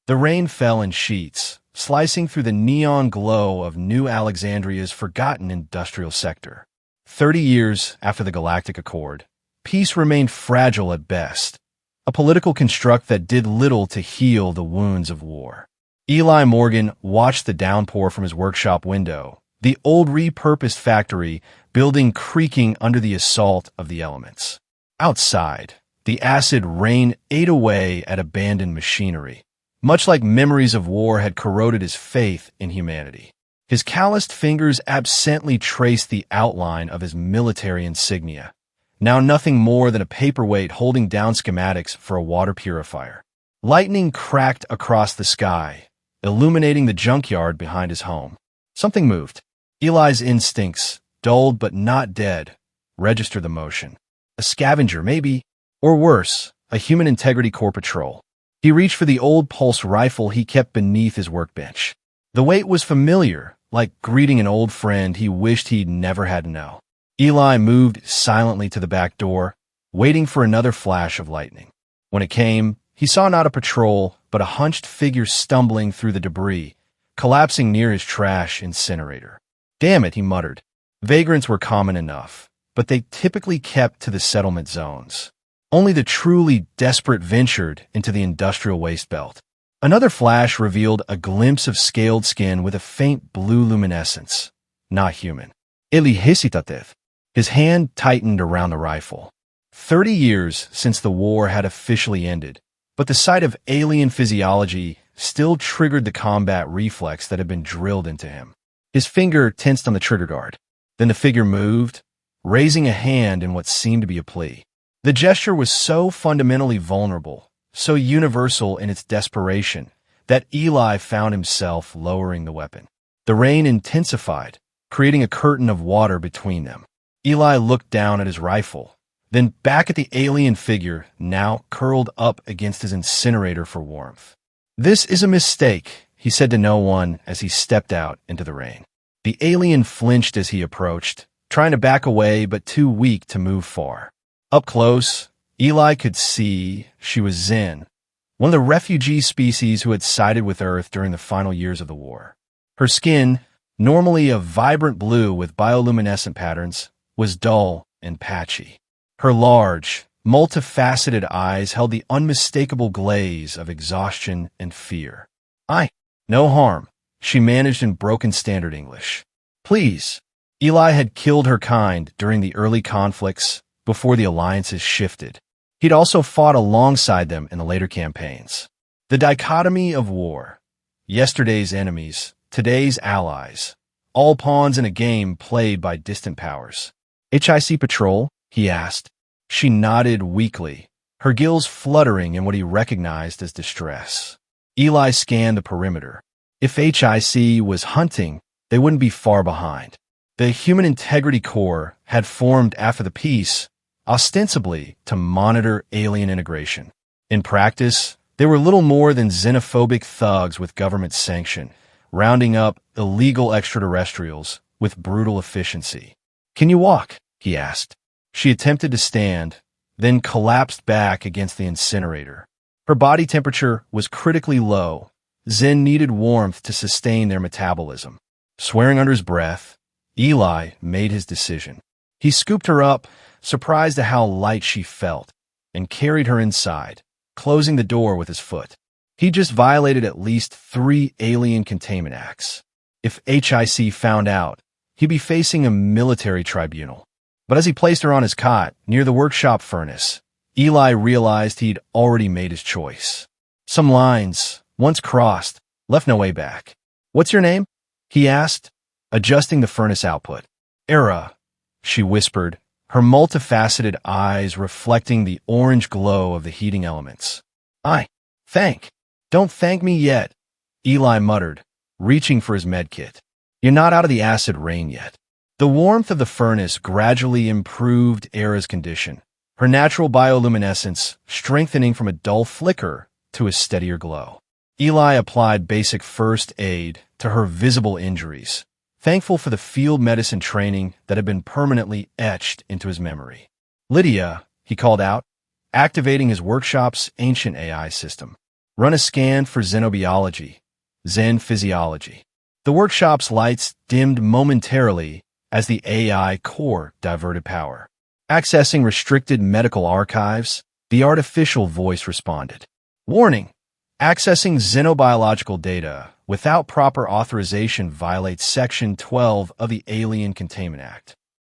The rain fell in sheets, slicing through the neon glow of New Alexandria's forgotten industrial sector. 30 years after the Galactic Accord, peace remained fragile at best, a political construct that did little to heal the wounds of war. Eli Morgan watched the downpour from his workshop window, the old repurposed factory building creaking under the assault of the elements. Outside, the acid rain ate away at abandoned machinery, much like memories of war had corroded his faith in humanity. His calloused fingers absently traced the outline of his military insignia, now nothing more than a paperweight holding down schematics for a water purifier. Lightning cracked across the sky, illuminating the junkyard behind his home. Something moved. Eli's instincts, dulled but not dead, registered the motion. A scavenger, maybe, or worse, a Human Integrity Corps patrol. He reached for the old pulse rifle he kept beneath his workbench. The weight was familiar, like greeting an old friend he wished he'd never had to know. Eli moved silently to the back door, waiting for another flash of lightning. When it came, he saw not a patrol, but a hunched figure stumbling through the debris, collapsing near his trash incinerator. "Damn it," he muttered. Vagrants were common enough, but they typically kept to the settlement zones. Only the truly desperate ventured into the industrial waste belt. Another flash revealed a glimpse of scaled skin with a faint blue luminescence. Not human. Eli hesitated. His hand tightened around the rifle. 30 years since the war had officially ended, but the sight of alien physiology still triggered the combat reflex that had been drilled into him. His finger tensed on the trigger guard. Then the figure moved, raising a hand in what seemed to be a plea. The gesture was so fundamentally vulnerable, so universal in its desperation, that Eli found himself lowering the weapon. The rain intensified, creating a curtain of water between them. Eli looked down at his rifle, then back at the alien figure, now curled up against his incinerator for warmth. "This is a mistake," he said to no one as he stepped out into the rain. The alien flinched as he approached, trying to back away but too weak to move far. Up close, Eli could see she was Zen, one of the refugee species who had sided with Earth during the final years of the war. Her skin, normally a vibrant blue with bioluminescent patterns, was dull and patchy. Her large, multifaceted eyes held the unmistakable glaze of exhaustion and fear. No harm," she managed in broken standard English. "Please." Eli had killed her kind during the early conflicts before the alliances shifted. He'd also fought alongside them in the later campaigns. The dichotomy of war. Yesterday's enemies, today's allies. All pawns in a game played by distant powers. "HIC patrol?" he asked. She nodded weakly, her gills fluttering in what he recognized as distress. Eli scanned the perimeter. If HIC was hunting, they wouldn't be far behind. The Human Integrity Corps had formed after the peace, ostensibly to monitor alien integration. In practice, they were little more than xenophobic thugs with government sanction, rounding up illegal extraterrestrials with brutal efficiency. "Can you walk?" he asked. She attempted to stand, then collapsed back against the incinerator. Her body temperature was critically low. Zen needed warmth to sustain their metabolism. Swearing under his breath, Eli made his decision. He scooped her up, surprised at how light she felt, and carried her inside, closing the door with his foot. He just violated at least 3 alien containment acts. If HIC found out, he'd be facing a military tribunal. But as he placed her on his cot near the workshop furnace, Eli realized he'd already made his choice. Some lines, once crossed, left no way back. "What's your name?" he asked, adjusting the furnace output. "Era," she whispered, her multifaceted eyes reflecting the orange glow of the heating elements. Don't thank me yet," Eli muttered, reaching for his medkit. "You're not out of the acid rain yet." The warmth of the furnace gradually improved Era's condition, her natural bioluminescence strengthening from a dull flicker to a steadier glow. Eli applied basic first aid to her visible injuries, thankful for the field medicine training that had been permanently etched into his memory. "Lydia," he called out, activating his workshop's ancient AI system. Run a scan for xenobiology, Zen physiology. The workshop's lights dimmed momentarily as the AI core diverted power. Accessing restricted medical archives, the artificial voice responded. Warning! Accessing xenobiological data without proper authorization violates Section 12 of the Alien Containment Act.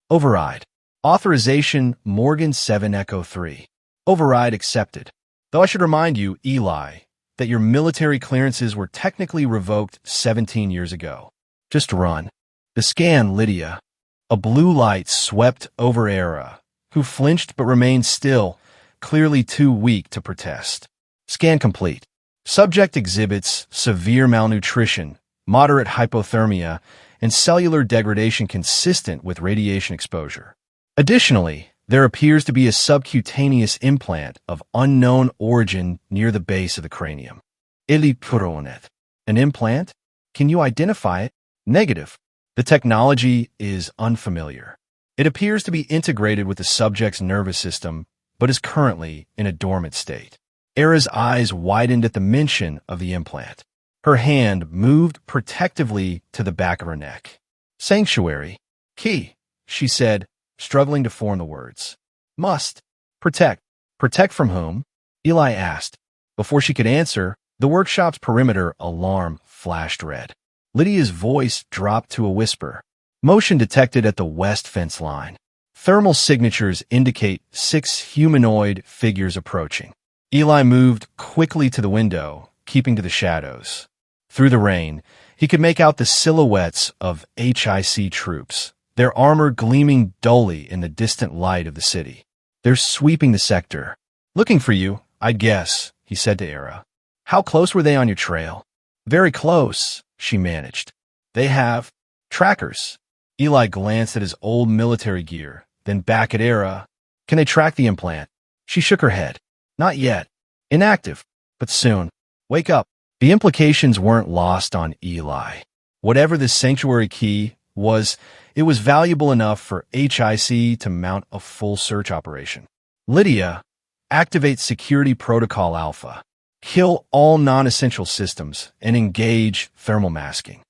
Override. Authorization Morgan 7 Echo 3. Override accepted. Though I should remind you, Eli, that your military clearances were technically revoked 17 years ago. Just run. The scan, Lydia. A blue light swept over Era, who flinched but remained still, clearly too weak to protest. Scan complete. Subject exhibits severe malnutrition, moderate hypothermia, and cellular degradation consistent with radiation exposure. Additionally, there appears to be a subcutaneous implant of unknown origin near the base of the cranium. An implant? Can you identify it? Negative. The technology is unfamiliar. It appears to be integrated with the subject's nervous system, but is currently in a dormant state. Era's eyes widened at the mention of the implant. Her hand moved protectively to the back of her neck. Sanctuary. Key, she said, struggling to form the words. Must. Protect. Protect from whom? Eli asked. Before she could answer, the workshop's perimeter alarm flashed red. Lydia's voice dropped to a whisper. Motion detected at the west fence line. Thermal signatures indicate 6 humanoid figures approaching. Eli moved quickly to the window, keeping to the shadows. Through the rain, he could make out the silhouettes of HIC troops, their armor gleaming dully in the distant light of the city. They're sweeping the sector. Looking for you, I'd guess, he said to Era. How close were they on your trail? Very close, she managed. They have trackers. Eli glanced at his old military gear, then back at Era. Can they track the implant? She shook her head. Not yet. Inactive. But soon. Wake up. The implications weren't lost on Eli. Whatever the sanctuary key was, it was valuable enough for HIC to mount a full search operation. Lydia, activate Security Protocol Alpha. Kill all non-essential systems and engage thermal masking.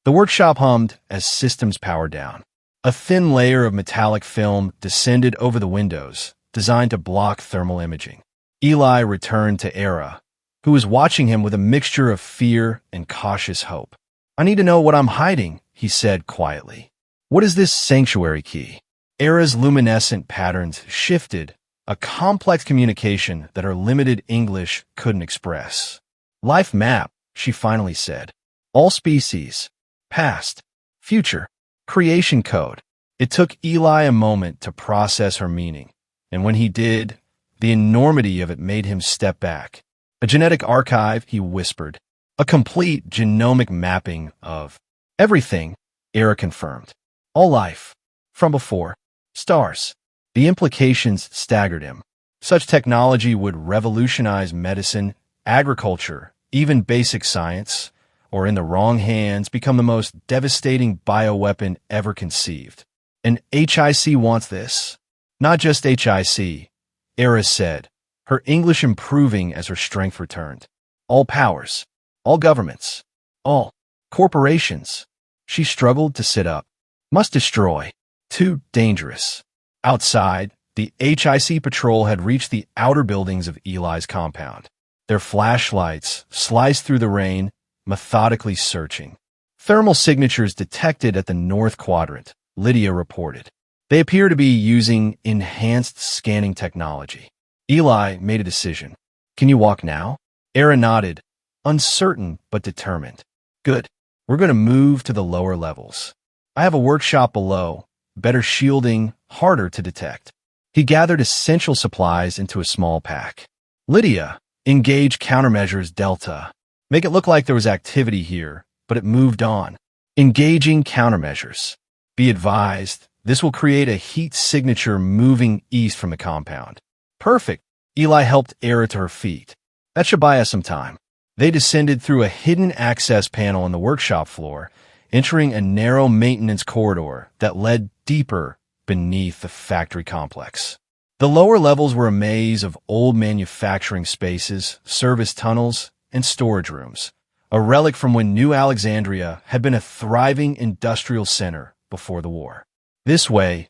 The workshop hummed as systems powered down. A thin layer of metallic film descended over the windows, designed to block thermal imaging. Eli returned to Era, who was watching him with a mixture of fear and cautious hope. I need to know what I'm hiding, he said quietly. What is this sanctuary key? Era's luminescent patterns shifted, a complex communication that her limited English couldn't express. Life map, she finally said. All species. Past. Future. Creation code. It took Eli a moment to process her meaning, and when he did, the enormity of it made him step back. A genetic archive, he whispered. A complete genomic mapping of everything, Era confirmed. All life. From before. Stars. The implications staggered him. Such technology would revolutionize medicine, agriculture, even basic science, or in the wrong hands become the most devastating bioweapon ever conceived. And HIC wants this. Not just HIC, Era said, her English improving as her strength returned. All powers, all governments, all corporations. She struggled to sit up. Must destroy. Too dangerous. Outside, the HIC patrol had reached the outer buildings of Eli's compound. Their flashlights sliced through the rain, methodically searching. Thermal signatures detected at the north quadrant, Lydia reported. They appear to be using enhanced scanning technology. Eli made a decision. Can you walk now? Era nodded, uncertain but determined. Good. We're going to move to the lower levels. I have a workshop below, better shielding, harder to detect. He gathered essential supplies into a small pack. Lydia, engage countermeasures Delta. Make it look like there was activity here, but it moved on. Engaging countermeasures. Be advised, this will create a heat signature moving east from the compound. Perfect. Eli helped Era to her feet. That should buy us some time. They descended through a hidden access panel on the workshop floor, entering a narrow maintenance corridor that led deeper beneath the factory complex. The lower levels were a maze of old manufacturing spaces, service tunnels, and storage rooms, a relic from when New Alexandria had been a thriving industrial center before the war. This way,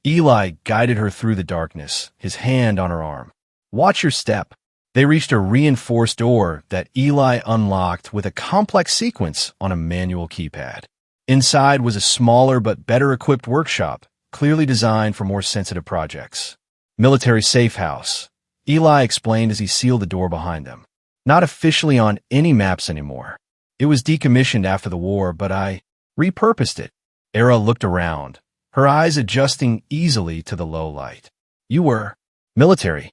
Eli guided her through the darkness, his hand on her arm. "Watch your step." They reached a reinforced door that Eli unlocked with a complex sequence on a manual keypad. Inside was a smaller but better-equipped workshop, clearly designed for more sensitive projects. "Military safe house," Eli explained as he sealed the door behind them. "Not officially on any maps anymore. It was decommissioned after the war, but I repurposed it." Era looked around, her eyes adjusting easily to the low light. "You were military.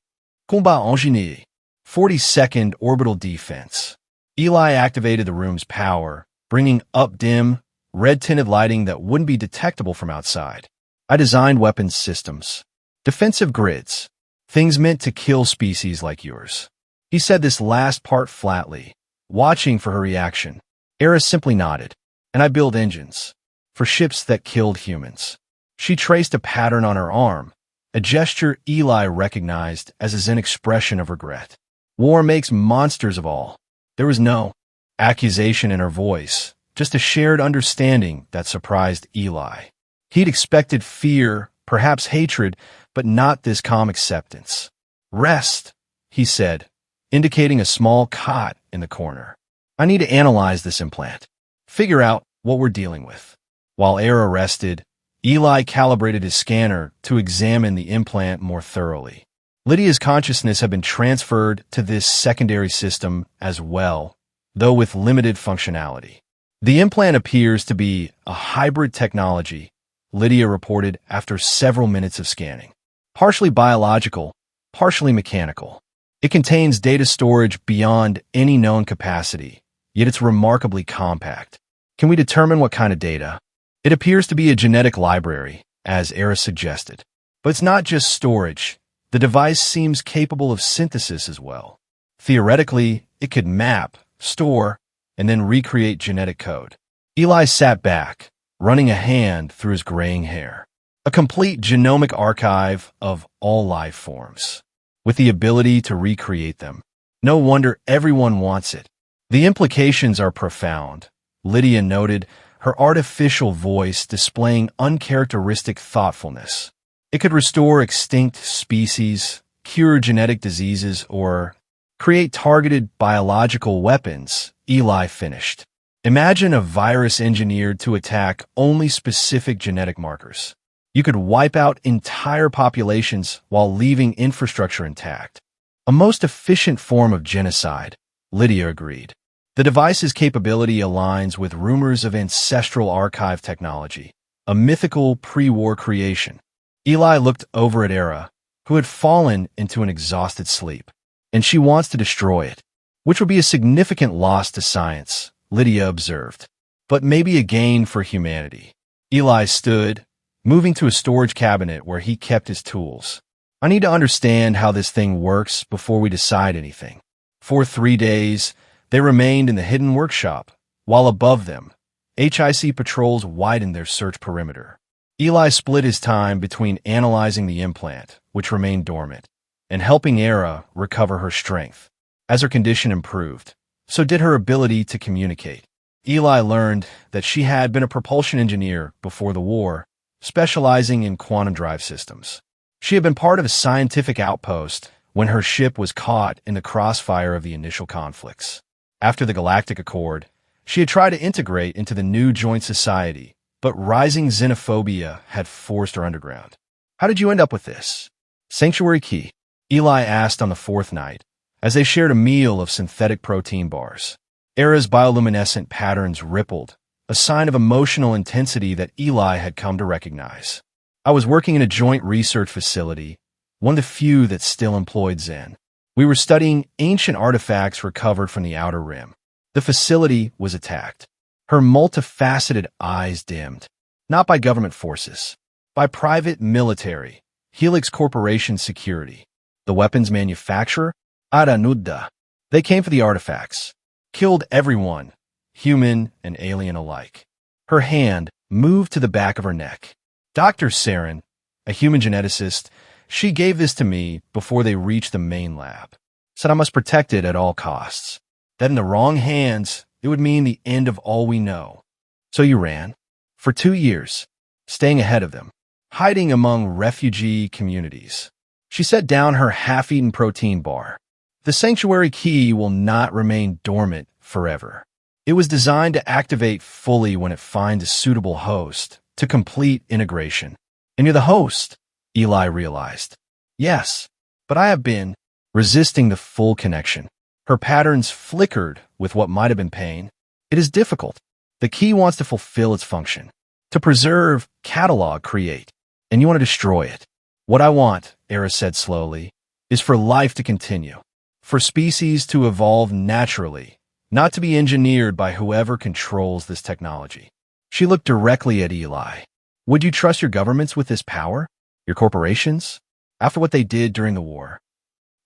Combat ingénieur. 42nd Orbital Defense." Eli activated the room's power, bringing up dim, red-tinted lighting that wouldn't be detectable from outside. "I designed weapons systems. Defensive grids. Things meant to kill species like yours." He said this last part flatly, watching for her reaction. Era simply nodded. "And I build engines. For ships that killed humans." She traced a pattern on her arm, a gesture Eli recognized as a Zen expression of regret. "War makes monsters of all." There was no accusation in her voice, just a shared understanding that surprised Eli. He'd expected fear, perhaps hatred, but not this calm acceptance. "Rest," he said, indicating a small cot in the corner. "I need to analyze this implant. Figure out what we're dealing with." While Era rested, Eli calibrated his scanner to examine the implant more thoroughly. Lydia's consciousness had been transferred to this secondary system as well, though with limited functionality. "The implant appears to be a hybrid technology," Lydia reported after several minutes of scanning. "Partially biological, partially mechanical. It contains data storage beyond any known capacity, yet it's remarkably compact. Can we determine what kind of data?" "It appears to be a genetic library," as Era suggested. "But it's not just storage. The device seems capable of synthesis as well. Theoretically, it could map, store, and then recreate genetic code." Eli sat back, running a hand through his graying hair. "A complete genomic archive of all life forms, with the ability to recreate them. No wonder everyone wants it." "The implications are profound," Lydia noted, her artificial voice displaying uncharacteristic thoughtfulness. "It could restore extinct species, cure genetic diseases, or create targeted biological weapons," Eli finished. "Imagine a virus engineered to attack only specific genetic markers. You could wipe out entire populations while leaving infrastructure intact. A most efficient form of genocide," Lydia agreed. "The device's capability aligns with rumors of ancestral archive technology, a mythical pre-war creation." Eli looked over at Era, who had fallen into an exhausted sleep. "And she wants to destroy it, which would be a significant loss to science," Lydia observed. "But maybe a gain for humanity." Eli stood, moving to a storage cabinet where he kept his tools. "I need to understand how this thing works before we decide anything." For 3 days, they remained in the hidden workshop, while above them, HIC patrols widened their search perimeter. Eli split his time between analyzing the implant, which remained dormant, and helping Era recover her strength. As her condition improved, so did her ability to communicate. Eli learned that she had been a propulsion engineer before the war, specializing in quantum drive systems. She had been part of a scientific outpost when her ship was caught in the crossfire of the initial conflicts. After the Galactic Accord, she had tried to integrate into the new joint society, but rising xenophobia had forced her underground. "How did you end up with this sanctuary key?" Eli asked on the 4th night, as they shared a meal of synthetic protein bars. Era's bioluminescent patterns rippled, a sign of emotional intensity that Eli had come to recognize. "I was working in a joint research facility, one of the few that still employed Zen. We were studying ancient artifacts recovered from the Outer Rim. The facility was attacked." Her multifaceted eyes dimmed. "Not by government forces. By private military, Helix Corporation security. The weapons manufacturer, Aranudda. They came for the artifacts. Killed everyone, human and alien alike." Her hand moved to the back of her neck. "Dr. Saren, a human geneticist, She gave this to me before they reached the main lab. Said I must protect it at all costs. That in the wrong hands, it would mean the end of all we know. So you ran? For 2 years, staying ahead of them, hiding among refugee communities. She set down her half-eaten protein bar. The sanctuary key will not remain dormant forever. It was designed to activate fully when it finds a suitable host, to complete integration. And you're the host, Eli realized. Yes, but I have been resisting the full connection. Her patterns flickered with what might have been pain. It is difficult. The key wants to fulfill its function. To preserve, catalog, create. And you want to destroy it. What I want, Era said slowly, is for life to continue. For species to evolve naturally, not to be engineered by whoever controls this technology. She looked directly at Eli. Would you trust your governments with this power? Your corporations? After what they did during the war?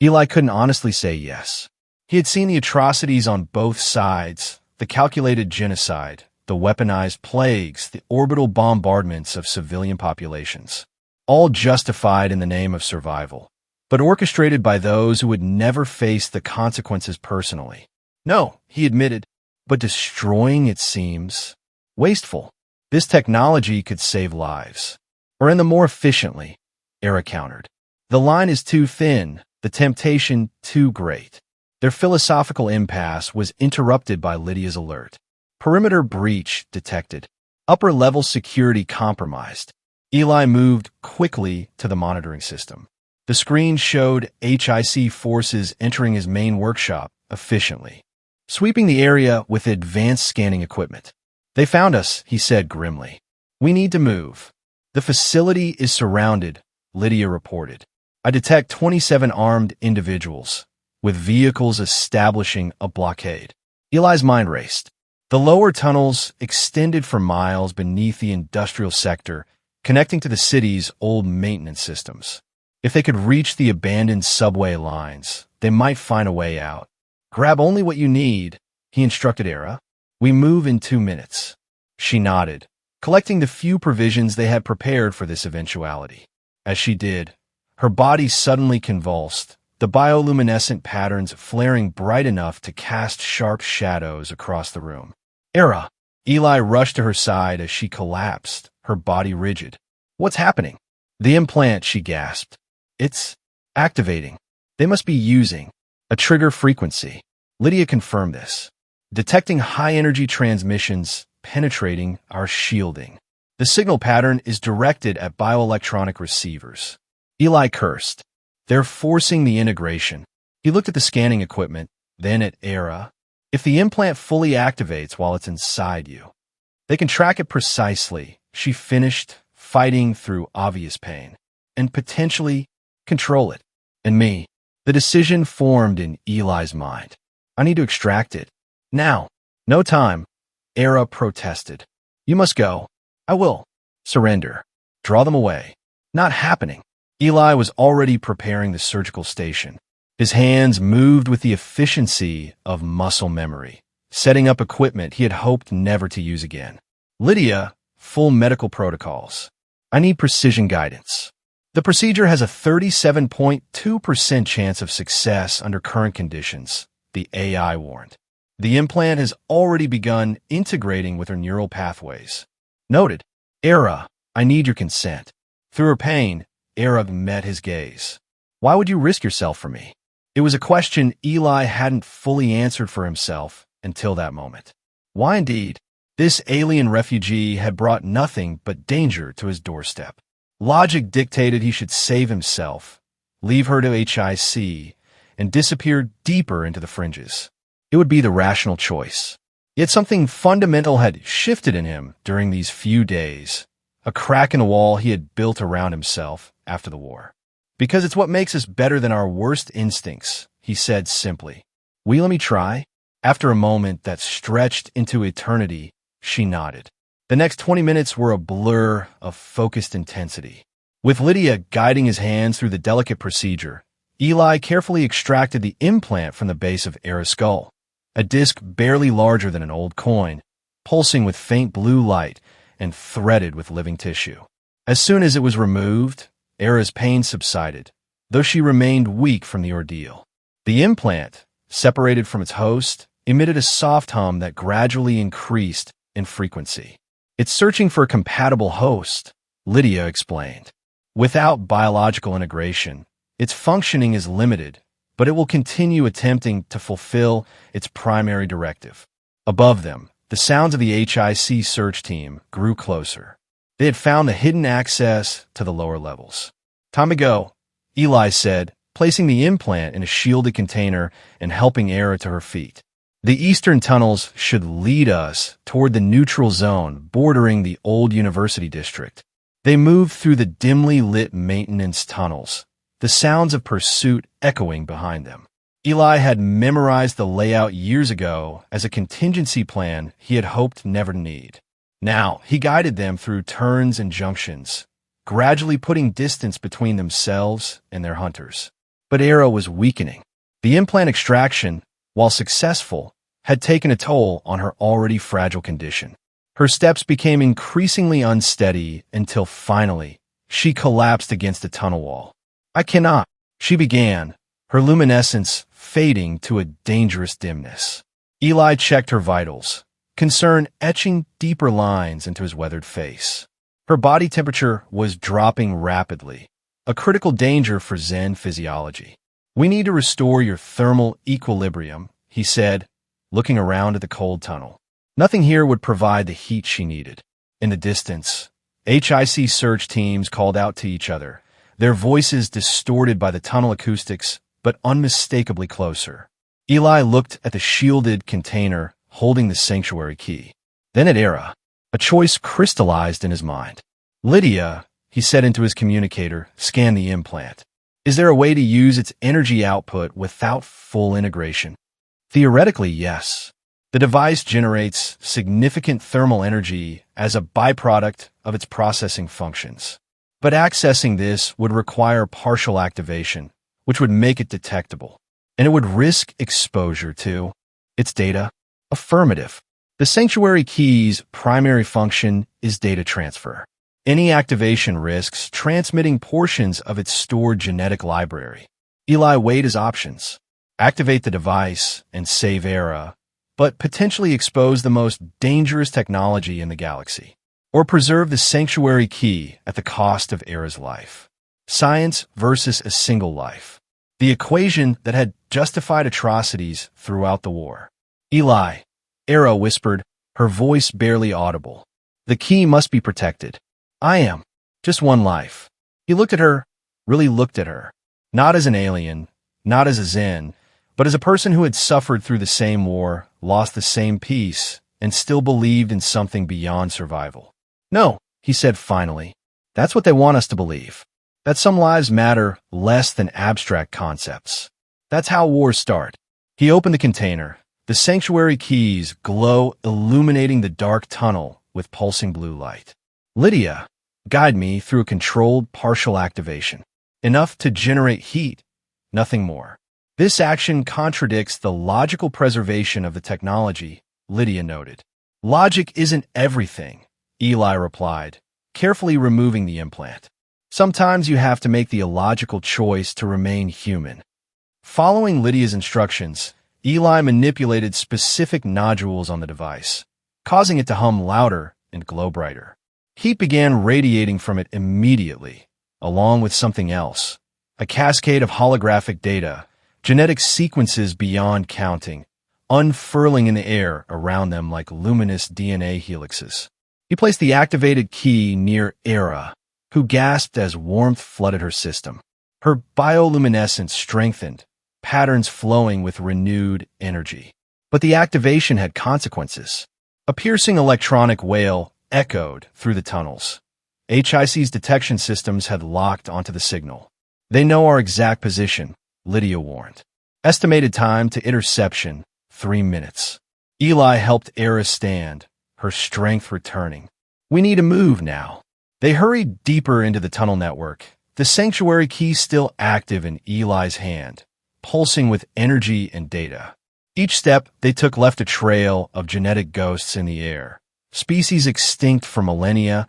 Eli couldn't honestly say yes. He had seen the atrocities on both sides, the calculated genocide, the weaponized plagues, the orbital bombardments of civilian populations, all justified in the name of survival, but orchestrated by those who would never face the consequences personally. No, he admitted, but destroying it seems wasteful. This technology could save lives. Or end them more efficiently, Era countered. The line is too thin, the temptation too great. Their philosophical impasse was interrupted by Lydia's alert. Perimeter breach detected. Upper-level security compromised. Eli moved quickly to the monitoring system. The screen showed HIC forces entering his main workshop efficiently, sweeping the area with advanced scanning equipment. They found us, he said grimly. We need to move. The facility is surrounded, Lydia reported. I detect 27 armed individuals, with vehicles establishing a blockade. Eli's mind raced. The lower tunnels extended for miles beneath the industrial sector, connecting to the city's old maintenance systems. If they could reach the abandoned subway lines, they might find a way out. Grab only what you need, he instructed Era. We move in 2 minutes. She nodded, collecting the few provisions they had prepared for this eventuality. As she did, her body suddenly convulsed, the bioluminescent patterns flaring bright enough to cast sharp shadows across the room. Era! Eli rushed to her side as she collapsed, her body rigid. What's happening? The implant, she gasped. It's activating. They must be using a trigger frequency. Lydia confirmed this. Detecting high-energy transmissions penetrating our shielding. The signal pattern is directed at bioelectronic receivers. Eli cursed. They're forcing the integration. He looked at the scanning equipment, then at Era. If the implant fully activates while it's inside you, they can track it precisely, she finished, fighting through obvious pain, and potentially control it. And me. The decision formed in Eli's mind. I need to extract it. Now. No time. Era protested. You must go. I will. Surrender. Draw them away. Not happening. Eli was already preparing the surgical station. His hands moved with the efficiency of muscle memory, setting up equipment he had hoped never to use again. Lydia, full medical protocols. I need precision guidance. The procedure has a 37.2% chance of success under current conditions, the AI warned. The implant has already begun integrating with her neural pathways. Noted. Era, I need your consent. Through her pain, Era met his gaze. Why would you risk yourself for me? It was a question Eli hadn't fully answered for himself until that moment. Why indeed? This alien refugee had brought nothing but danger to his doorstep. Logic dictated he should save himself, leave her to HIC, and disappear deeper into the fringes. It would be the rational choice. Yet something fundamental had shifted in him during these few days, a crack in the wall he had built around himself after the war. Because it's what makes us better than our worst instincts, he said simply. Will you let me try? After a moment that stretched into eternity, she nodded. The next 20 minutes were a blur of focused intensity. With Lydia guiding his hands through the delicate procedure, Eli carefully extracted the implant from the base of Era's skull, a disc barely larger than an old coin, pulsing with faint blue light and threaded with living tissue. As soon as it was removed, Era's pain subsided, though she remained weak from the ordeal. The implant, separated from its host, emitted a soft hum that gradually increased in frequency. "It's searching for a compatible host," Lydia explained. "Without biological integration, its functioning is limited, but it will continue attempting to fulfill its primary directive." Above them, the sounds of the HIC search team grew closer. They had found the hidden access to the lower levels. "Time to go," Eli said, placing the implant in a shielded container and helping Era to her feet. "The eastern tunnels should lead us toward the neutral zone bordering the old university district." They moved through the dimly lit maintenance tunnels, the sounds of pursuit echoing behind them. Eli had memorized the layout years ago as a contingency plan he had hoped never to need. Now, he guided them through turns and junctions, gradually putting distance between themselves and their hunters. But Era was weakening. The implant extraction, while successful, had taken a toll on her already fragile condition. Her steps became increasingly unsteady until finally, she collapsed against a tunnel wall. "I cannot," she began, her luminescence fading to a dangerous dimness. Eli checked her vitals, concern etching deeper lines into his weathered face. Her body temperature was dropping rapidly, a critical danger for Zen physiology. "We need to restore your thermal equilibrium," he said, looking around at the cold tunnel. Nothing here would provide the heat she needed. In the distance, HIC search teams called out to each other, their voices distorted by the tunnel acoustics, but unmistakably closer. Eli looked at the shielded container holding the sanctuary key. Then at Era. A choice crystallized in his mind. "Lydia," he said into his communicator, "scan the implant. Is there a way to use its energy output without full integration?" "Theoretically, yes. The device generates significant thermal energy as a byproduct of its processing functions. But accessing this would require partial activation, which would make it detectable. And it would risk exposure to its data." "Affirmative. The sanctuary key's primary function is data transfer. Any activation risks transmitting portions of its stored genetic library." Eli weighed his options. Activate the device and save Era, but potentially expose the most dangerous technology in the galaxy. Or preserve the sanctuary key at the cost of Era's life. Science versus a single life. The equation that had justified atrocities throughout the war. "Eli," Era whispered, her voice barely audible. "The key must be protected." "I am. Just one life." He looked at her, really looked at her. Not as an alien, not as a Zen, but as a person who had suffered through the same war, lost the same peace, and still believed in something beyond survival. "No," he said finally. "That's what they want us to believe. That some lives matter less than abstract concepts. That's how wars start." He opened the container. The sanctuary keys glow, illuminating the dark tunnel with pulsing blue light. "Lydia, guide me through a controlled partial activation. Enough to generate heat, nothing more." "This action contradicts the logical preservation of the technology," Lydia noted. "Logic isn't everything," Eli replied, carefully removing the implant. "Sometimes you have to make the illogical choice to remain human." Following Lydia's instructions, Eli manipulated specific nodules on the device, causing it to hum louder and glow brighter. Heat began radiating from it immediately, along with something else, a cascade of holographic data, genetic sequences beyond counting, unfurling in the air around them like luminous DNA helixes. He placed the activated key near Era, who gasped as warmth flooded her system. Her bioluminescence strengthened, patterns flowing with renewed energy. But the activation had consequences. A piercing electronic wail echoed through the tunnels. HIC's detection systems had locked onto the signal. "They know our exact position," Lydia warned. "Estimated time to interception, 3 minutes." Eli helped Era stand, her strength returning. "We need to move now." They hurried deeper into the tunnel network, the sanctuary key still active in Eli's hand, pulsing with energy and data. Each step they took left a trail of genetic ghosts in the air, species extinct for millennia,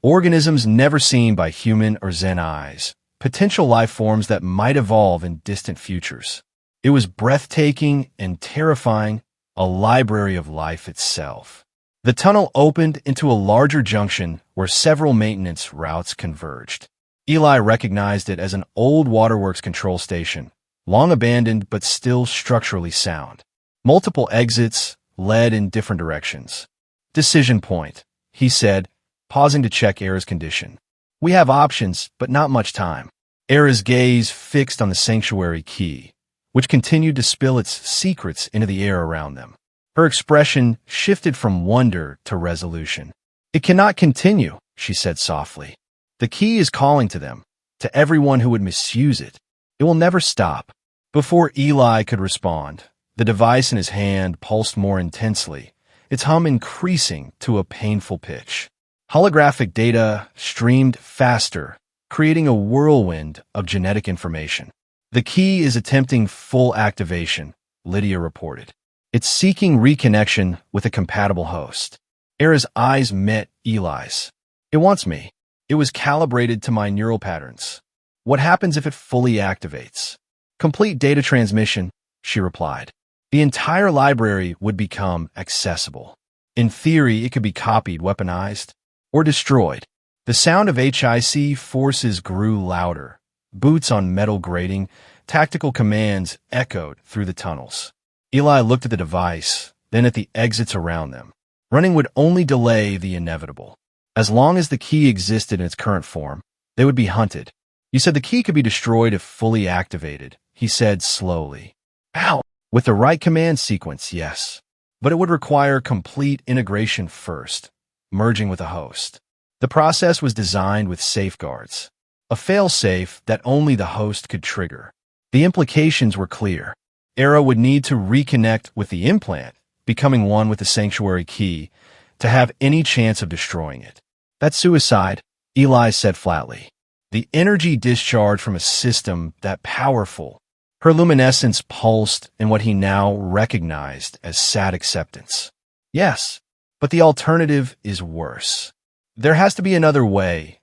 Organisms never seen by human or Zen eyes, potential life forms that might evolve in distant futures. It was breathtaking and terrifying, a library of life itself. The tunnel opened into a larger junction where several maintenance routes converged. Eli recognized it as an old waterworks control station, long abandoned but still structurally sound. Multiple exits led in different directions. Decision point, he said, pausing to check Era's condition. We have options, but not much time. Era's gaze fixed on the sanctuary key, which continued to spill its secrets into the air around them. Her expression shifted from wonder to resolution. It cannot continue, she said softly. The key is calling to them, to everyone who would misuse it. It will never stop. Before Eli could respond, the device in his hand pulsed more intensely, its hum increasing to a painful pitch. Holographic data streamed faster, creating a whirlwind of genetic information. The key is attempting full activation, Lydia reported. It's seeking reconnection with a compatible host. Era's eyes met Eli's. It wants me. It was calibrated to my neural patterns. What happens if it fully activates? Complete data transmission, she replied. The entire library would become accessible. In theory, it could be copied, weaponized, or destroyed. The sound of HIC forces grew louder. Boots on metal grating, tactical commands echoed through the tunnels. Eli looked at the device, then at the exits around them. Running would only delay the inevitable. As long as the key existed in its current form, they would be hunted. You said the key could be destroyed if fully activated, he said slowly. How? With the right command sequence, yes. But it would require complete integration first, merging with a host. The process was designed with safeguards, a fail-safe that only the host could trigger. The implications were clear. Era would need to reconnect with the implant, becoming one with the sanctuary key, to have any chance of destroying it. That's suicide, Eli said flatly. The energy discharge from a system that powerful. Her luminescence pulsed in what he now recognized as sad acceptance. Yes, but the alternative is worse. There has to be another way,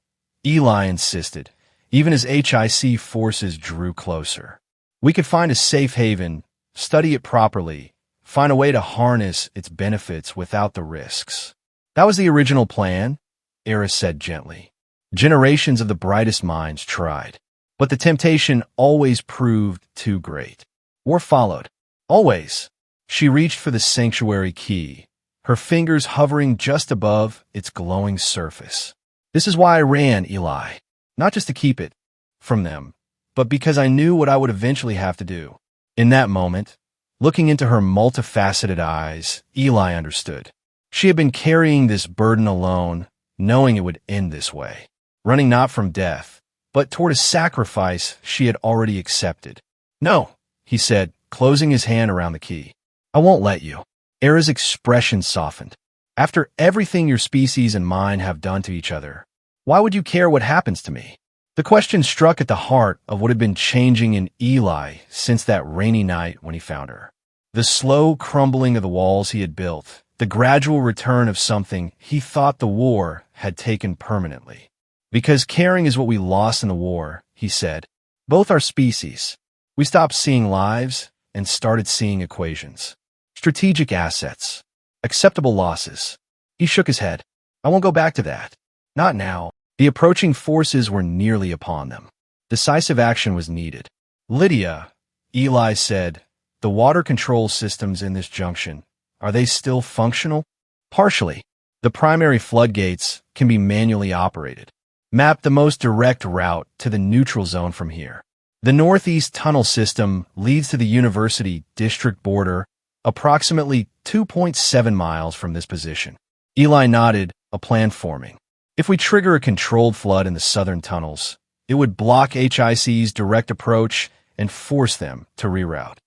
Eli insisted, even as HIC forces drew closer. We could find a safe haven, study it properly, find a way to harness its benefits without the risks. That was the original plan, Era said gently. Generations of the brightest minds tried, but the temptation always proved too great. War followed. Always. She reached for the sanctuary key, her fingers hovering just above its glowing surface. This is why I ran, Eli. Not just to keep it from them, but because I knew what I would eventually have to do. In that moment, looking into her multifaceted eyes, Eli understood. She had been carrying this burden alone, knowing it would end this way. Running not from death, but toward a sacrifice she had already accepted. No, he said, closing his hand around the key. I won't let you. Era's expression softened. After everything your species and mine have done to each other, why would you care what happens to me? The question struck at the heart of what had been changing in Eli since that rainy night when he found her. The slow crumbling of the walls he had built, the gradual return of something he thought the war had taken permanently. Because caring is what we lost in the war, he said. Both our species. We stopped seeing lives and started seeing equations. Strategic assets. Acceptable losses. He shook his head. I won't go back to that. Not now. The approaching forces were nearly upon them. Decisive action was needed. Lydia, Eli said, the water control systems in this junction, are they still functional? Partially. The primary floodgates can be manually operated. Map the most direct route to the neutral zone from here. The northeast tunnel system leads to the university district border, approximately 2.7 miles from this position. Eli nodded, a plan forming. If we trigger a controlled flood in the southern tunnels, it would block HIC's direct approach and force them to reroute.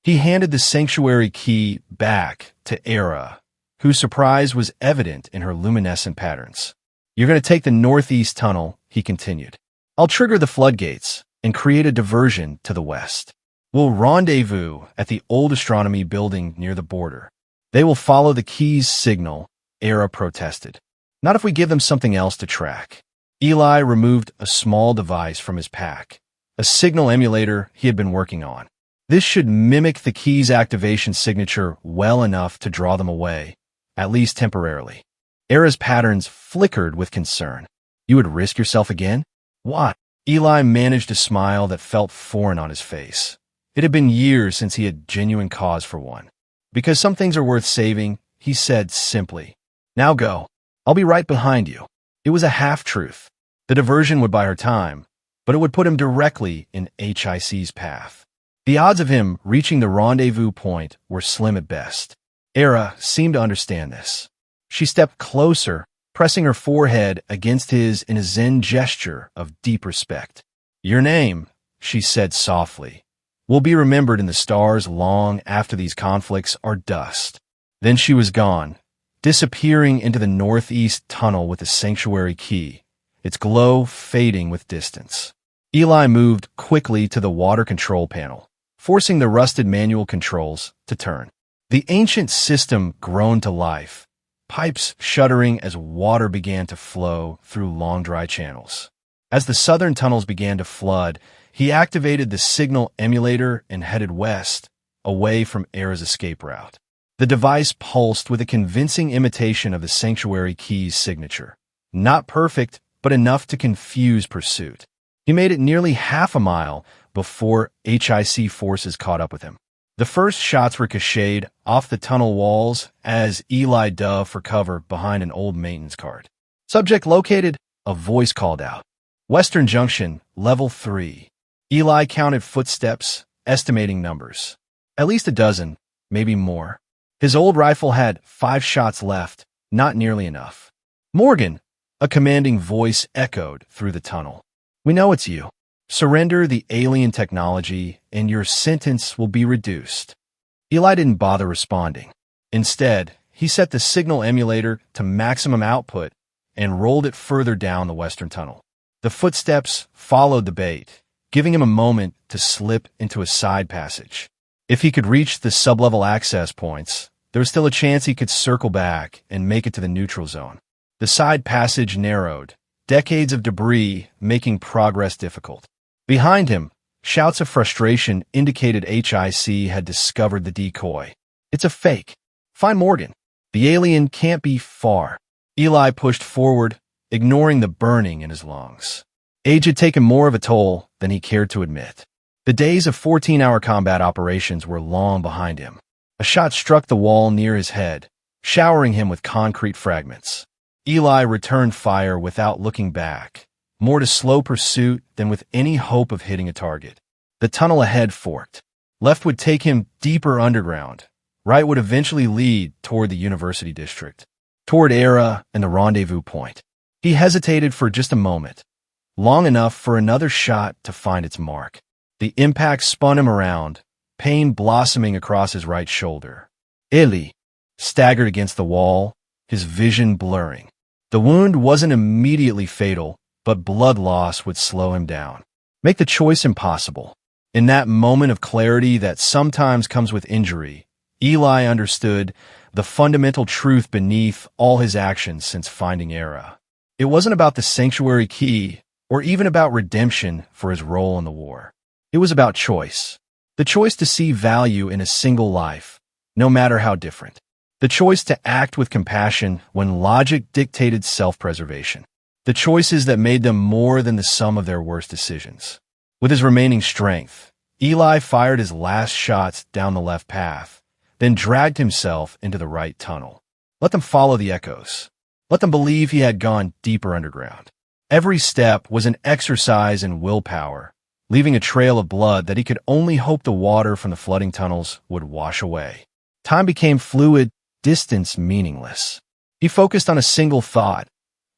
He handed the sanctuary key back to Era, whose surprise was evident in her luminescent patterns. You're going to take the northeast tunnel, he continued. I'll trigger the floodgates and create a diversion to the west. We'll rendezvous at the old astronomy building near the border. They will follow the key's signal, Era protested. Not if we give them something else to track. Eli removed a small device from his pack, a signal emulator he had been working on. This should mimic the key's activation signature well enough to draw them away, at least temporarily. Era's patterns flickered with concern. You would risk yourself again? Why? Eli managed a smile that felt foreign on his face. It had been years since he had genuine cause for one. Because some things are worth saving, he said simply. Now go. I'll be right behind you. It was a half-truth. The diversion would buy her time, but it would put him directly in HIC's path. The odds of him reaching the rendezvous point were slim at best. Era seemed to understand this. She stepped closer, pressing her forehead against his in a zen gesture of deep respect. Your name, she said softly, will be remembered in the stars long after these conflicts are dust. Then she was gone, disappearing into the northeast tunnel with the sanctuary key, its glow fading with distance. Eli moved quickly to the water control panel, forcing the rusted manual controls to turn. The ancient system groaned to life, pipes shuddering as water began to flow through long dry channels. As the southern tunnels began to flood, he activated the signal emulator and headed west, away from Era's escape route. The device pulsed with a convincing imitation of the sanctuary key's signature. Not perfect, but enough to confuse pursuit. He made it nearly half a mile before HIC forces caught up with him. The first shots ricocheted off the tunnel walls as Eli dove for cover behind an old maintenance cart. Subject located, a voice called out. Western Junction, Level 3. Eli counted footsteps, estimating numbers. At least a dozen, maybe more. His old rifle had 5 shots left, not nearly enough. Morgan, a commanding voice echoed through the tunnel. We know it's you. Surrender the alien technology, and your sentence will be reduced. Eli didn't bother responding. Instead, he set the signal emulator to maximum output and rolled it further down the western tunnel. The footsteps followed the bait, giving him a moment to slip into a side passage. If he could reach the sublevel access points, there was still a chance he could circle back and make it to the neutral zone. The side passage narrowed, decades of debris making progress difficult. Behind him, shouts of frustration indicated HIC had discovered the decoy. It's a fake. Find Morgan. The alien can't be far. Eli pushed forward, ignoring the burning in his lungs. Age had taken more of a toll than he cared to admit. The days of 14-hour combat operations were long behind him. A shot struck the wall near his head, showering him with concrete fragments. Eli returned fire without looking back, more to slow pursuit than with any hope of hitting a target. The tunnel ahead forked. Left would take him deeper underground. Right would eventually lead toward the university district, toward Era and the rendezvous point. He hesitated for just a moment, long enough for another shot to find its mark. The impact spun him around, pain blossoming across his right shoulder. Eli staggered against the wall, his vision blurring. The wound wasn't immediately fatal, but blood loss would slow him down, make the choice impossible. In that moment of clarity that sometimes comes with injury, Eli understood the fundamental truth beneath all his actions since finding Era. It wasn't about the sanctuary key or even about redemption for his role in the war. It was about choice. The choice to see value in a single life, no matter how different. The choice to act with compassion when logic dictated self-preservation. The choices that made them more than the sum of their worst decisions. With his remaining strength, Eli fired his last shots down the left path, then dragged himself into the right tunnel. Let them follow the echoes. Let them believe he had gone deeper underground. Every step was an exercise in willpower, leaving a trail of blood that he could only hope the water from the flooding tunnels would wash away. Time became fluid, distance meaningless. He focused on a single thought.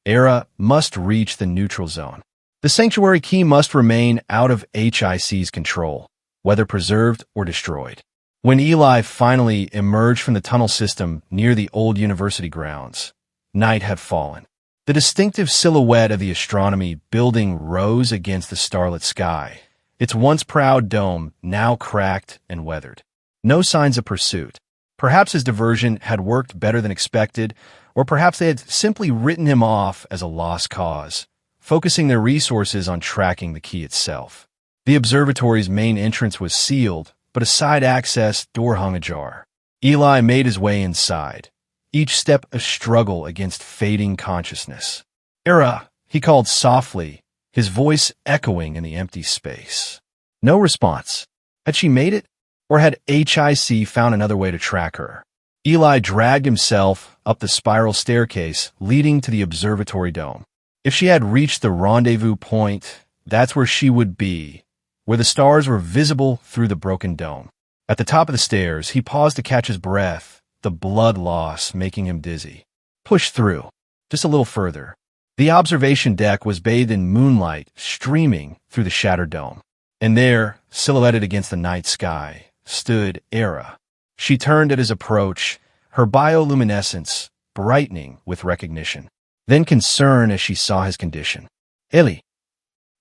Era must reach the neutral zone. The sanctuary key must remain out of HIC's control, whether preserved or destroyed. When Eli finally emerged from the tunnel system near the old university grounds, night had fallen. The distinctive silhouette of the astronomy building rose against the starlit sky, its once proud dome now cracked and weathered. No signs of pursuit. Perhaps his diversion had worked better than expected, Or perhaps they had simply written him off as a lost cause, focusing their resources on tracking the key itself. The observatory's main entrance was sealed, but a side access door hung ajar. Eli made his way inside, each step a struggle against fading consciousness. "Era," he called softly, his voice echoing in the empty space. No response. Had she made it? Or had HIC found another way to track her? Eli dragged himself up the spiral staircase leading to the observatory dome. If she had reached the rendezvous point, that's where she would be, where the stars were visible through the broken dome. At the top of the stairs, he paused to catch his breath, the blood loss making him dizzy. Push through, just a little further. The observation deck was bathed in moonlight streaming through the shattered dome. And there, silhouetted against the night sky, stood Era. She turned at his approach, her bioluminescence brightening with recognition, then concern as she saw his condition. "Eli."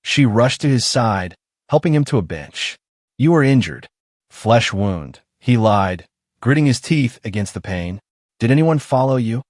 She rushed to his side, helping him to a bench. "You are injured." "Flesh wound," he lied, gritting his teeth against the pain. "Did anyone follow you?"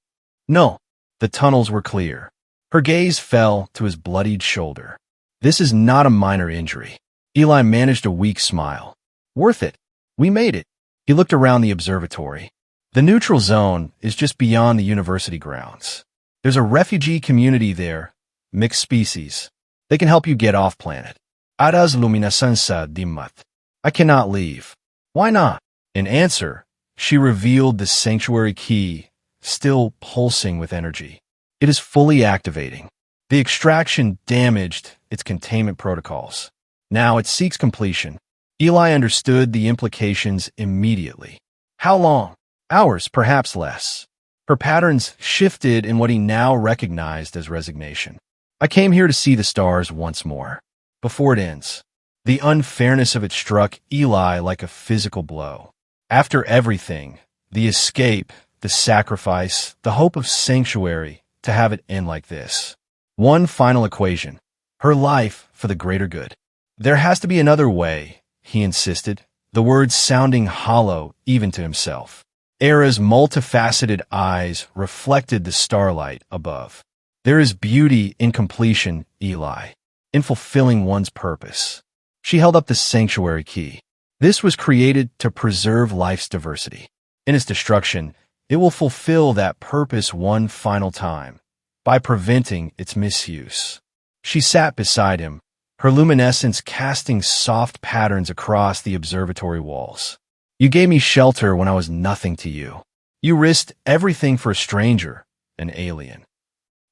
"No." The tunnels were clear. Her gaze fell to his bloodied shoulder. "This is not a minor injury." Eli managed a weak smile. "Worth it. We made it." He looked around the observatory. The neutral zone is just beyond the university grounds. There's a refugee community there, mixed species. They can help you get off planet. Aras luminasansa dimmat. I cannot leave. Why not? In answer, she revealed the sanctuary key, still pulsing with energy. It is fully activating. The extraction damaged its containment protocols. Now it seeks completion. Eli understood the implications immediately. How long? Hours, perhaps less. Her patterns shifted in what he now recognized as resignation. "I came here to see the stars once more. Before it ends." The unfairness of it struck Eli like a physical blow. After everything, the escape, the sacrifice, the hope of sanctuary, to have it end like this. One final equation. Her life for the greater good. "There has to be another way," he insisted, the words sounding hollow even to himself. Era's multifaceted eyes reflected the starlight above. "There is beauty in completion, Eli, in fulfilling one's purpose." She held up the sanctuary key. This was created to preserve life's diversity. In its destruction, it will fulfill that purpose one final time, by preventing its misuse. She sat beside him, her luminescence casting soft patterns across the observatory walls. "You gave me shelter when I was nothing to you. You risked everything for a stranger, an alien."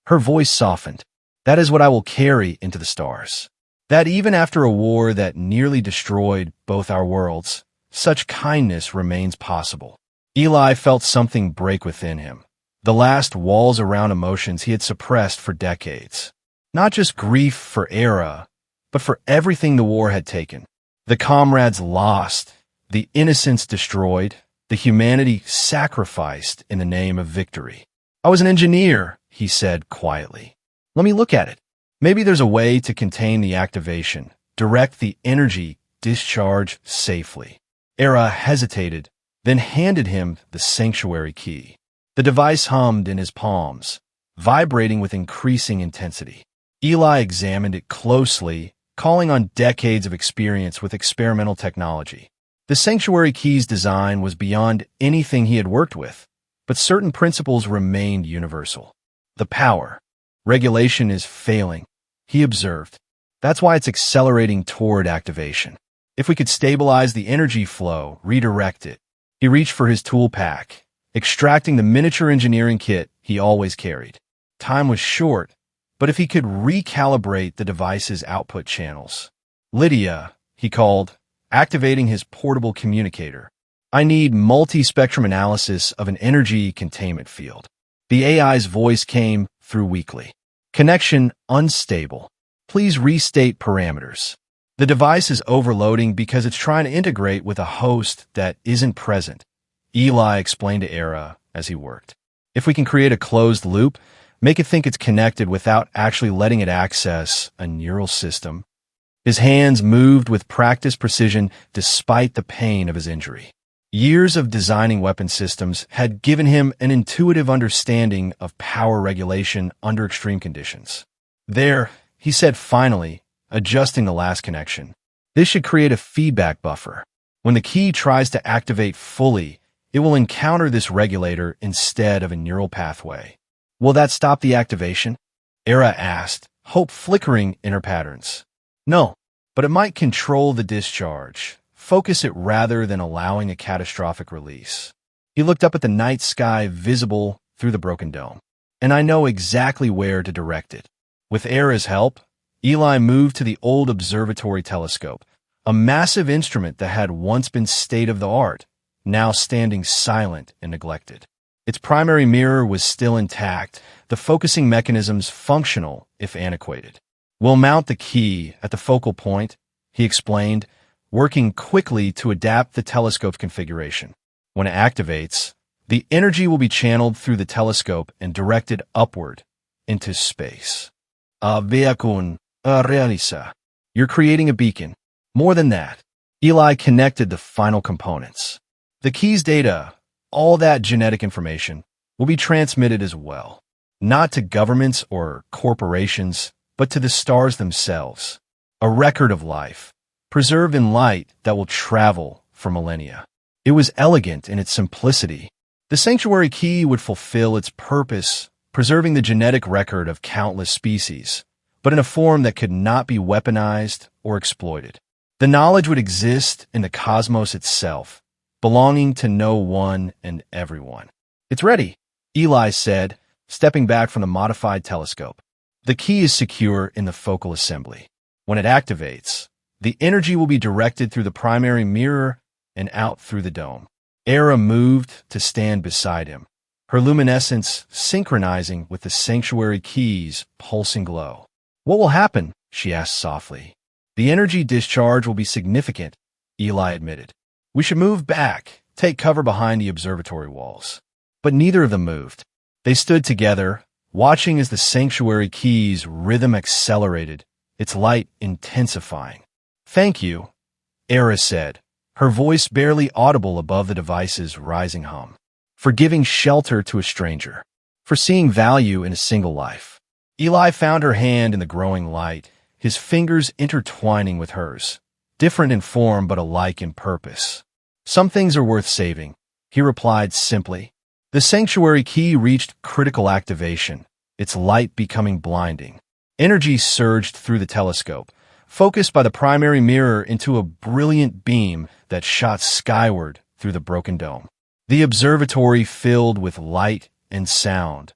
Her voice softened. "That is what I will carry into the stars. That even after a war that nearly destroyed both our worlds, such kindness remains possible." Eli felt something break within him. The last walls around emotions he had suppressed for decades. Not just grief for Era, but for everything the war had taken. The comrades lost, the innocence destroyed, the humanity sacrificed in the name of victory. "I was an engineer," he said quietly. "Let me look at it. Maybe there's a way to contain the activation, direct the energy discharge safely." Era hesitated, then handed him the sanctuary key. The device hummed in his palms, vibrating with increasing intensity. Eli examined it closely, calling on decades of experience with experimental technology. The sanctuary key's design was beyond anything he had worked with, but certain principles remained universal. The power. Regulation is failing, he observed. That's why it's accelerating toward activation. If we could stabilize the energy flow, redirect it. He reached for his tool pack, extracting the miniature engineering kit he always carried. Time was short, but if he could recalibrate the device's output channels. "Lydia," he called, activating his portable communicator. "I need multi-spectrum analysis of an energy containment field." The AI's voice came through weakly. "Connection unstable. Please restate parameters." The device is overloading because it's trying to integrate with a host that isn't present, Eli explained to Era as he worked. "If we can create a closed loop, make it think it's connected without actually letting it access a neural system." His hands moved with practiced precision despite the pain of his injury. Years of designing weapon systems had given him an intuitive understanding of power regulation under extreme conditions. There, he said finally, adjusting the last connection. This should create a feedback buffer. When the key tries to activate fully, it will encounter this regulator instead of a neural pathway. Will that stop the activation? Era asked, hope flickering in her patterns. No, but it might control the discharge, focus it rather than allowing a catastrophic release. He looked up at the night sky visible through the broken dome. And I know exactly where to direct it. With Era's help, Eli moved to the old observatory telescope, a massive instrument that had once been state-of-the-art, now standing silent and neglected. Its primary mirror was still intact, the focusing mechanisms functional if antiquated. We'll mount the key at the focal point, he explained, working quickly to adapt the telescope's configuration. When it activates, the energy will be channeled through the telescope and directed upward into space. Veacun, realiza. You're creating a beacon. More than that, Eli connected the final components. The key's data, all that genetic information, will be transmitted as well, not to governments or corporations, but to the stars themselves. A record of life, preserved in light that will travel for millennia. It was elegant in its simplicity. The sanctuary key would fulfill its purpose, preserving the genetic record of countless species, but in a form that could not be weaponized or exploited. The knowledge would exist in the cosmos itself, belonging to no one and everyone. It's ready, Eli said, stepping back from the modified telescope. The key is secure in the focal assembly. When it activates, the energy will be directed through the primary mirror and out through the dome. Era moved to stand beside him, her luminescence synchronizing with the sanctuary key's pulsing glow. What will happen? She asked softly. The energy discharge will be significant, Eli admitted. We should move back, take cover behind the observatory walls. But neither of them moved. They stood together, watching as the sanctuary key's rhythm accelerated, its light intensifying. Thank you, Era said, her voice barely audible above the device's rising hum. For giving shelter to a stranger. For seeing value in a single life. Eli found her hand in the growing light, his fingers intertwining with hers. Different in form but alike in purpose. Some things are worth saving, he replied simply. The sanctuary key reached critical activation, its light becoming blinding. Energy surged through the telescope, focused by the primary mirror into a brilliant beam that shot skyward through the broken dome. The observatory filled with light and sound,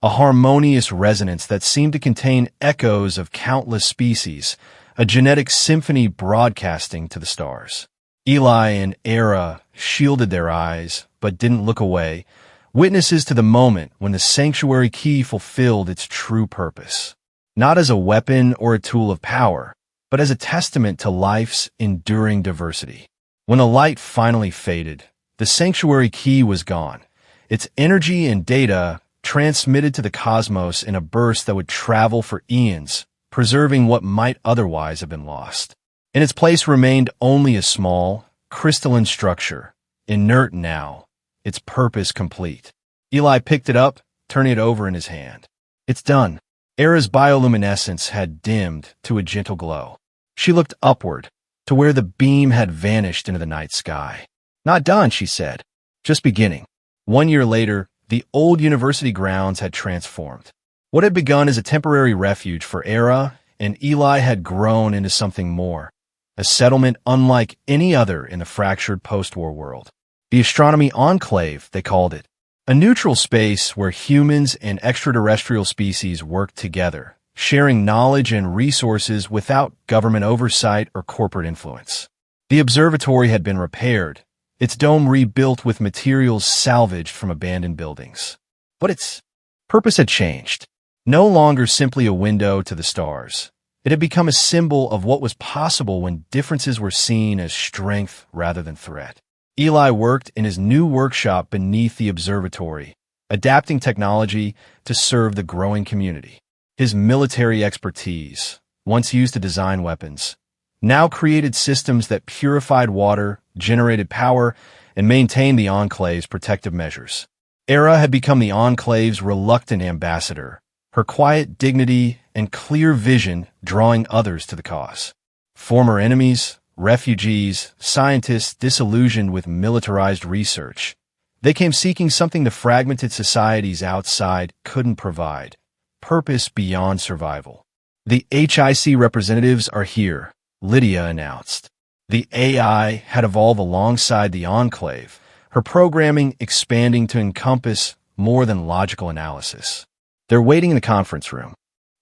a harmonious resonance that seemed to contain echoes of countless species, a genetic symphony broadcasting to the stars. Eli and Era shielded their eyes, but didn't look away, witnesses to the moment when the sanctuary key fulfilled its true purpose. Not as a weapon or a tool of power, but as a testament to life's enduring diversity. When the light finally faded, the sanctuary key was gone, its energy and data transmitted to the cosmos in a burst that would travel for eons, preserving what might otherwise have been lost. In its place remained only a small, crystalline structure, inert now, its purpose complete. Eli picked it up, turning it over in his hand. It's done. Era's bioluminescence had dimmed to a gentle glow. She looked upward, to where the beam had vanished into the night sky. Not done, she said. Just beginning. 1 year later, the old university grounds had transformed. What had begun as a temporary refuge for Era and Eli had grown into something more, a settlement unlike any other in the fractured post-war world. The astronomy enclave, they called it, a neutral space where humans and extraterrestrial species worked together, sharing knowledge and resources without government oversight or corporate influence. The observatory had been repaired, its dome rebuilt with materials salvaged from abandoned buildings. But its purpose had changed. No longer simply a window to the stars. It had become a symbol of what was possible when differences were seen as strength rather than threat. Eli worked in his new workshop beneath the observatory, adapting technology to serve the growing community. His military expertise, once used to design weapons, now created systems that purified water, generated power, and maintained the Enclave's protective measures. Era had become the Enclave's reluctant ambassador, her quiet dignity and clear vision drawing others to the cause. Former enemies, refugees, scientists disillusioned with militarized research. They came seeking something the fragmented societies outside couldn't provide: purpose beyond survival. The HIC representatives are here, Lydia announced. The AI had evolved alongside the Enclave, her programming expanding to encompass more than logical analysis. They're waiting in the conference room.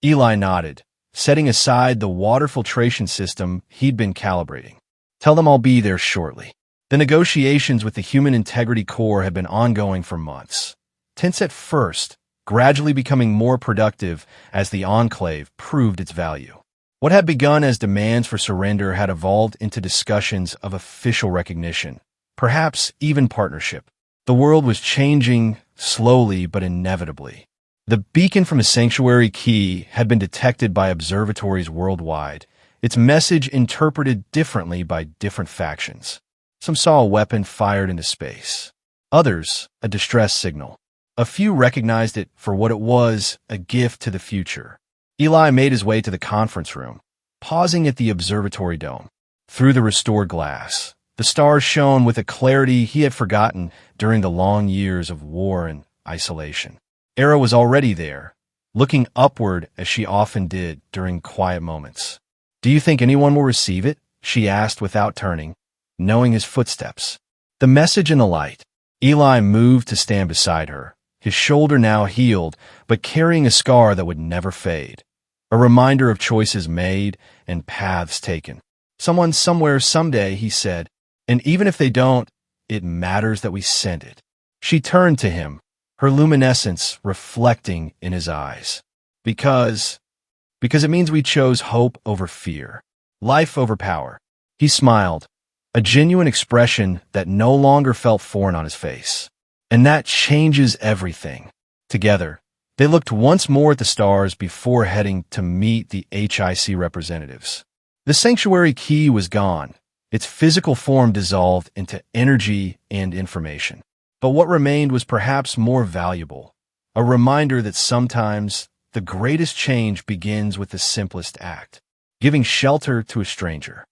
Eli nodded, setting aside the water filtration system he'd been calibrating. Tell them I'll be there shortly. The negotiations with the Human Integrity Corps had been ongoing for months. Tense at first, gradually becoming more productive as the Enclave proved its value. What had begun as demands for surrender had evolved into discussions of official recognition, perhaps even partnership. The world was changing slowly but inevitably. The beacon from a sanctuary key had been detected by observatories worldwide, its message interpreted differently by different factions. Some saw a weapon fired into space. Others, a distress signal. A few recognized it for what it was: a gift to the future. Eli made his way to the conference room, pausing at the observatory dome. Through the restored glass, the stars shone with a clarity he had forgotten during the long years of war and isolation. Era was already there, looking upward as she often did during quiet moments. "Do you think anyone will receive it?" she asked without turning, knowing his footsteps. The message in the light. Eli moved to stand beside her, his shoulder now healed, but carrying a scar that would never fade. A reminder of choices made and paths taken. "Someone somewhere someday," he said, "and even if they don't, it matters that we sent it." She turned to him, her luminescence reflecting in his eyes. Because it means we chose hope over fear, life over power." He smiled, a genuine expression that no longer felt foreign on his face. "And that changes everything." Together, they looked once more at the stars before heading to meet the HIC representatives. The sanctuary key was gone, its physical form dissolved into energy and information. But what remained was perhaps more valuable, a reminder that sometimes the greatest change begins with the simplest act: giving shelter to a stranger.